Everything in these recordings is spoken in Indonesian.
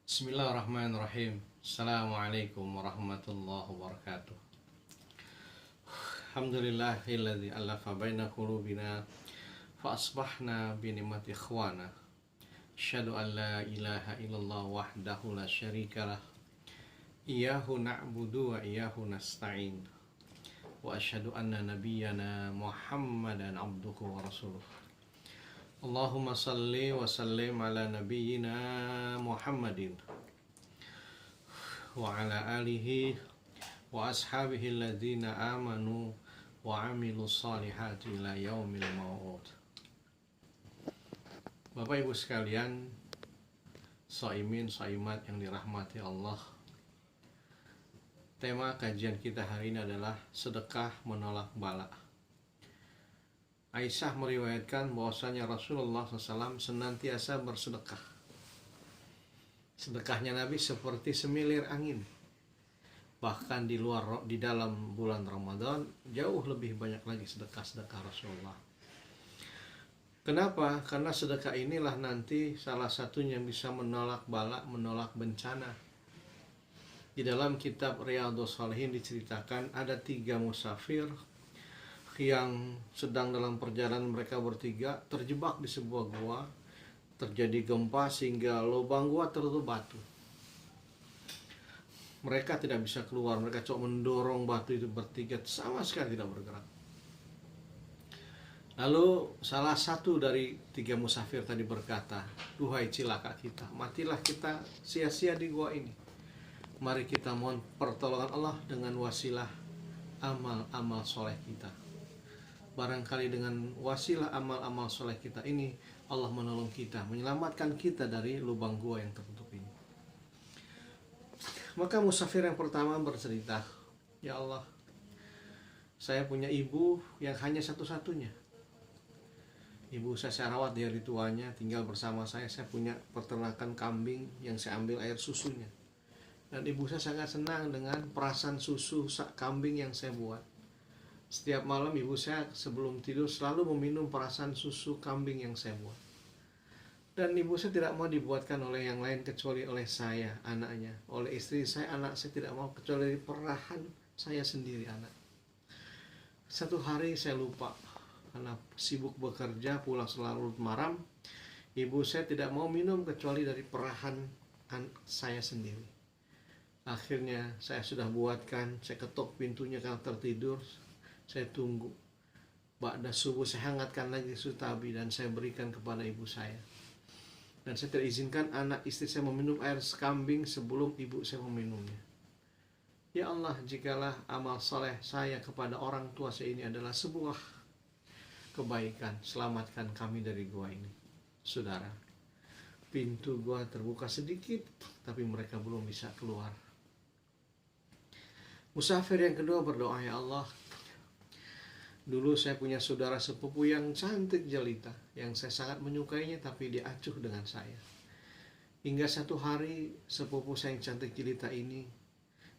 Bismillahirrahmanirrahim. Assalamualaikum warahmatullahi wabarakatuh. Alhamdulillahilladzi alafa baina qulubina fa asbahna bi ni'mati ikhwana. Asyhadu an la ilaha illallah wahdahu la syarikalah. Iyyahu na'budu wa iyyahu nasta'in. Wa asyhadu anna nabiyyana Muhammadan abduhu wa rasuluh. Allahumma salli wa sallim ala nabiyyina Muhammadin wa ala alihi wa ashabihi alladzina amanu wa amilu salihati ila yaumil maw'ud. Bapak Ibu sekalian, shaimin shaimat yang dirahmati Allah. Tema kajian kita hari ini adalah sedekah menolak bala. Aisyah meriwayatkan bahwasanya Rasulullah SAW senantiasa bersedekah. Sedekahnya Nabi seperti semilir angin. Bahkan di dalam bulan Ramadan jauh lebih banyak lagi sedekah-sedekah Rasulullah. Kenapa? Karena sedekah inilah nanti salah satunya yang bisa menolak bala, menolak bencana. Di dalam kitab Riyadhus Shalihin diceritakan ada 3 musafir yang sedang dalam perjalanan, mereka bertiga terjebak di sebuah gua. Terjadi gempa sehingga lubang gua tertutup batu. Mereka tidak bisa keluar, mereka coba mendorong batu itu bertiga, sama sekali tidak bergerak. Lalu salah satu dari 3 musafir tadi berkata, "Duhai cilaka kita, matilah kita sia-sia di gua ini. Mari kita mohon pertolongan Allah dengan wasilah amal-amal soleh kita. Barangkali dengan wasilah amal-amal soleh kita ini Allah menolong kita, menyelamatkan kita dari lubang gua yang tertutup ini." Maka musafir yang pertama bercerita, "Ya Allah, saya punya ibu yang hanya satu-satunya. Ibu saya rawat di hari tuanya, tinggal bersama saya punya peternakan kambing yang saya ambil air susunya. Dan ibu saya sangat senang dengan perasan susu kambing yang saya buat. Setiap malam ibu saya sebelum tidur selalu meminum perasan susu kambing yang saya buat. Dan ibu saya tidak mau dibuatkan oleh yang lain kecuali oleh saya, anaknya. Oleh istri saya, anak saya tidak mau kecuali dari perahan saya sendiri, anak. Satu hari saya lupa, karena sibuk bekerja, pulang selalu malam. Ibu saya tidak mau minum kecuali dari perahan saya sendiri. Akhirnya saya sudah buatkan, saya ketok pintunya karena tertidur. Saya tunggu. Ba'da subuh saya hangatkan lagi susu tabi dan saya berikan kepada ibu saya. Dan saya tidak izinkan anak istri saya meminum air kambing sebelum ibu saya meminumnya. Ya Allah, jikalah amal soleh saya kepada orang tua saya ini adalah sebuah kebaikan, selamatkan kami dari gua ini." Saudara, pintu gua terbuka sedikit, tapi mereka belum bisa keluar. Musafir yang kedua berdoa, "Ya Allah, dulu saya punya saudara sepupu yang cantik jelita, yang saya sangat menyukainya, tapi dia acuh dengan saya. Hingga satu hari sepupu saya yang cantik jelita ini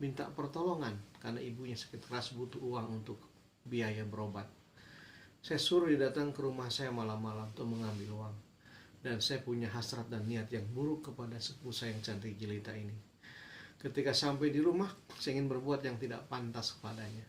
minta pertolongan karena ibunya sakit keras, butuh uang untuk biaya berobat. Saya suruh dia datang ke rumah saya malam-malam untuk mengambil uang. Dan saya punya hasrat dan niat yang buruk kepada sepupu saya yang cantik jelita ini. Ketika sampai di rumah, saya ingin berbuat yang tidak pantas kepadanya.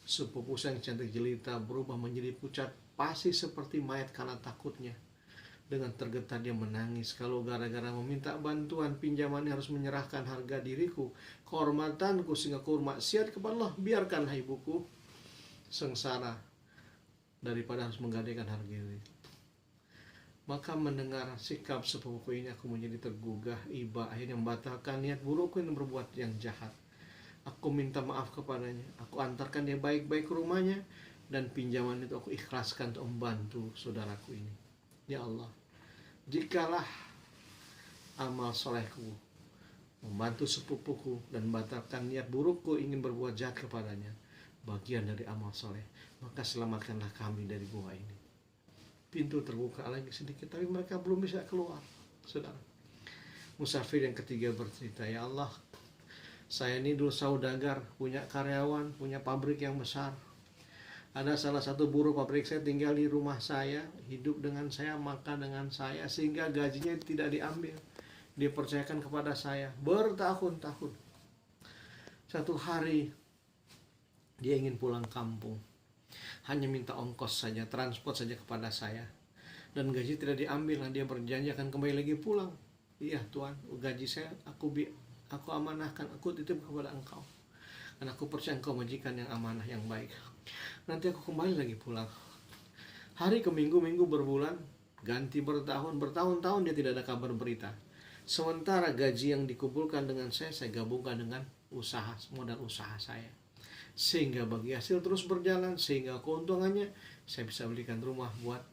Sepupu saya yang cantik jelita berubah menjadi pucat pasi seperti mayat karena takutnya. Dengan tergetar dia menangis. Kalau gara-gara meminta bantuan pinjamannya harus menyerahkan harga diriku, kehormatanku, sehingga aku maksiat kepada Allah, biarkanlah ibuku sengsara daripada harus menggadaikan harga diri." Maka mendengar sikap sepupuku ini, aku menjadi tergugah, iba, akhirnya membatalkan niat burukku yang berbuat yang jahat. Aku minta maaf kepadanya, aku antarkan dia baik-baik ke rumahnya, dan pinjaman itu aku ikhlaskan untuk membantu saudaraku ini. Ya Allah, jikalah amal solehku membantu sepupuku dan membatalkan niat burukku ingin berbuat jahat kepadanya bagian dari amal soleh, maka selamatkanlah kami dari gua ini. Pintu terbuka lagi sedikit, tapi mereka belum bisa keluar. Saudara, musafir yang ketiga bercerita, "Ya Allah, saya ini dulu saudagar, punya karyawan, punya pabrik yang besar. Ada salah satu buruh pabrik saya tinggal di rumah saya, hidup dengan saya, makan dengan saya, sehingga gajinya tidak diambil. dia percayakan kepada saya bertahun-tahun. Satu hari dia ingin pulang kampung, hanya minta ongkos saja, transport saja kepada saya, dan gaji tidak diambil. Dia berjanji akan kembali lagi pulang. Iya Tuhan, gaji saya aku amanahkan, aku titip kepada Engkau, dan aku percaya Engkau majikan yang amanah, yang baik. Nanti aku kembali lagi pulang. Hari ke minggu, minggu berbulan, ganti bertahun-tahun dia tidak ada kabar berita. Sementara gaji yang dikumpulkan dengan saya gabungkan dengan modal usaha saya, sehingga bagi hasil terus berjalan, sehingga keuntungannya saya bisa belikan rumah buat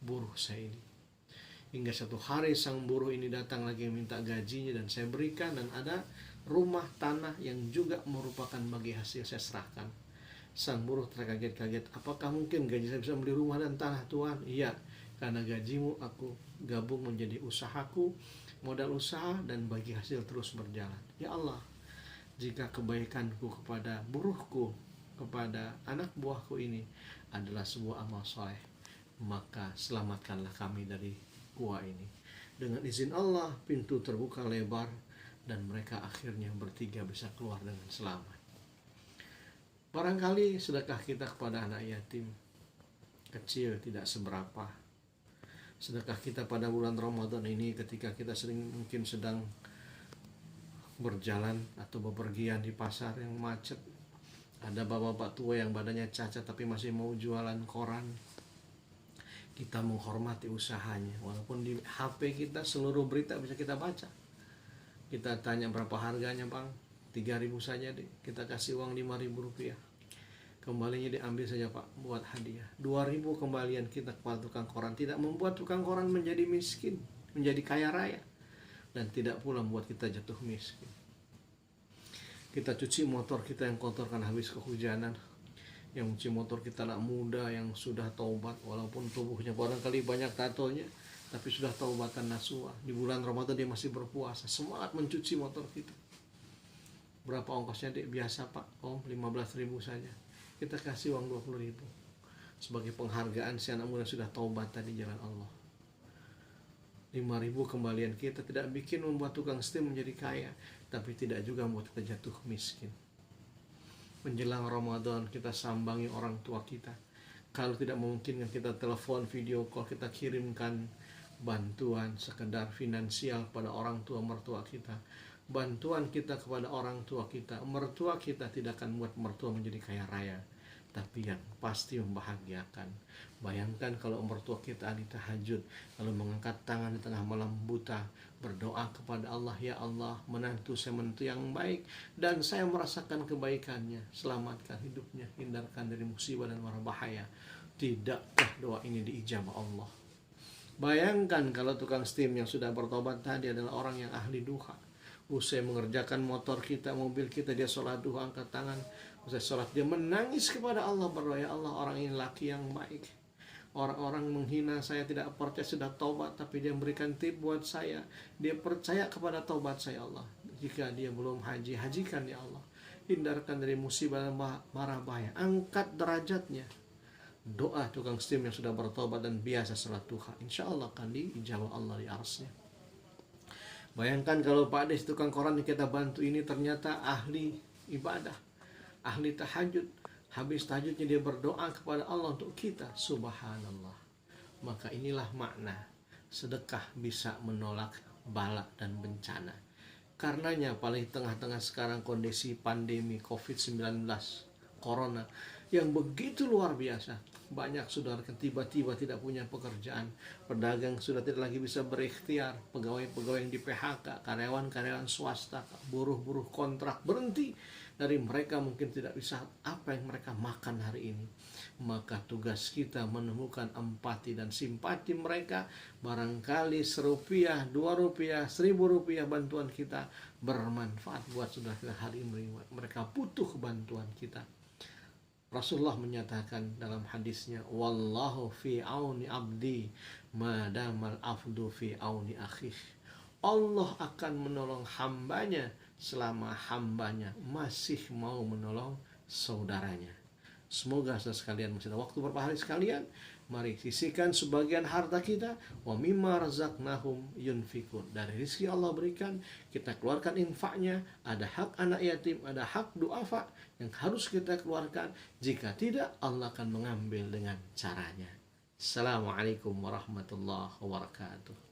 buruh saya ini. Hingga satu hari sang buruh ini datang lagi minta gajinya, dan saya berikan, dan ada rumah tanah yang juga merupakan bagi hasil saya serahkan. Sang buruh terkaget-kaget, apakah mungkin gaji saya bisa beli rumah dan tanah Tuhan? Iya, karena gajimu aku gabung menjadi usahaku, modal usaha, dan bagi hasil terus berjalan. Ya Allah, jika kebaikanku kepada buruhku, kepada anak buahku ini adalah sebuah amal soleh, maka selamatkanlah kami dari gua ini. Dengan izin Allah, pintu terbuka lebar, dan mereka akhirnya bertiga bisa keluar dengan selamat. Barangkali sedekah kita kepada anak yatim kecil tidak seberapa. Sedekah kita pada bulan Ramadan ini ketika kita mungkin sedang berjalan atau bepergian di pasar yang macet, ada bapak-bapak tua yang badannya cacat tapi masih mau jualan koran. Kita menghormati usahanya, walaupun di HP kita seluruh berita bisa kita baca. Kita tanya berapa harganya bang, 3.000 saja deh, kita kasih uang 5.000 rupiah, kembalinya diambil saja pak buat hadiah. 2.000 kembalian kita kepada tukang koran tidak membuat tukang koran menjadi miskin, menjadi kaya raya, dan tidak pula membuat kita jatuh miskin. Kita cuci motor kita yang kotor karena habis kehujanan, yang cuci motor kita anak muda yang sudah taubat, walaupun tubuhnya barangkali banyak tatonya, tapi sudah taubatan nasuha. Di bulan Ramadan dia masih berpuasa, semangat mencuci motor kita. Berapa ongkosnya dek? Biasa pak, 15.000 saja. Kita kasih uang 20.000 sebagai penghargaan si anak muda sudah taubat tadi jalan Allah. 5.000 kembalian kita tidak bikin membuat tukang steam menjadi kaya, tapi tidak juga membuat kita jatuh miskin. Menjelang Ramadan kita sambangi orang tua kita. Kalau tidak memungkinkan kita telepon, video call, kita kirimkan bantuan sekedar finansial pada orang tua mertua kita. Bantuan kita kepada orang tua kita, mertua kita tidak akan membuat mertua menjadi kaya raya, tapi yang pasti membahagiakan. Bayangkan kalau mertua kita ahli tahajud, lalu mengangkat tangan di tengah malam buta, berdoa kepada Allah, ya Allah, menantu saya menantu yang baik, dan saya merasakan kebaikannya, selamatkan hidupnya, hindarkan dari musibah dan mara bahaya. Tidakkah doa ini diijabah Allah? Bayangkan kalau tukang steam yang sudah bertobat tadi adalah orang yang ahli duha. Usai mengerjakan motor kita, mobil kita, dia sholat duha, angkat tangan. Usai sholat dia menangis kepada Allah, berdoa, ya Allah, orang ini laki yang baik. Orang-orang menghina saya, tidak percaya sudah taubat, tapi dia memberikan tip buat saya. Dia percaya kepada taubat saya, Allah. Jika dia belum haji, hajikan ya Allah. Hindarkan dari musibah dan mara bahaya. Angkat derajatnya. Doa tukang steam yang sudah bertobat dan biasa sholat duha, insya Allah akan diijabah Allah di arsnya. Bayangkan kalau Pak Ades tukang koran yang kita bantu ini ternyata ahli ibadah, ahli tahajud. Habis tahajudnya dia berdoa kepada Allah untuk kita. Subhanallah. Maka inilah makna sedekah bisa menolak bala dan bencana. Karenanya paling tengah-tengah sekarang kondisi pandemi COVID-19 Corona yang begitu luar biasa, banyak saudara tiba-tiba tidak punya pekerjaan, pedagang sudah tidak lagi bisa berikhtiar, pegawai-pegawai yang di PHK, karyawan-karyawan swasta, buruh-buruh kontrak berhenti. Dari mereka mungkin tidak bisa apa yang mereka makan hari ini. Maka tugas kita menemukan empati dan simpati mereka. Barangkali Rp1, Rp2, Rp1.000 bantuan kita bermanfaat buat saudara kita hari ini. Mereka butuh bantuan kita. Rasulullah menyatakan dalam hadisnya, wallahu fi auni abdi madamal afdu fi auni akhih. Allah akan menolong hambanya selama hambanya masih mau menolong saudaranya. Semoga sekalian masih ada waktu beberapa hari sekalian, Mari sisihkan sebagian harta kita, wa mimma razaqnahum yunfikun. Dari rezeki Allah berikan, kita keluarkan infaknya. Ada hak anak yatim, ada hak duafa yang harus kita keluarkan. Jika tidak, Allah akan mengambil dengan caranya. Assalamualaikum warahmatullahi wabarakatuh.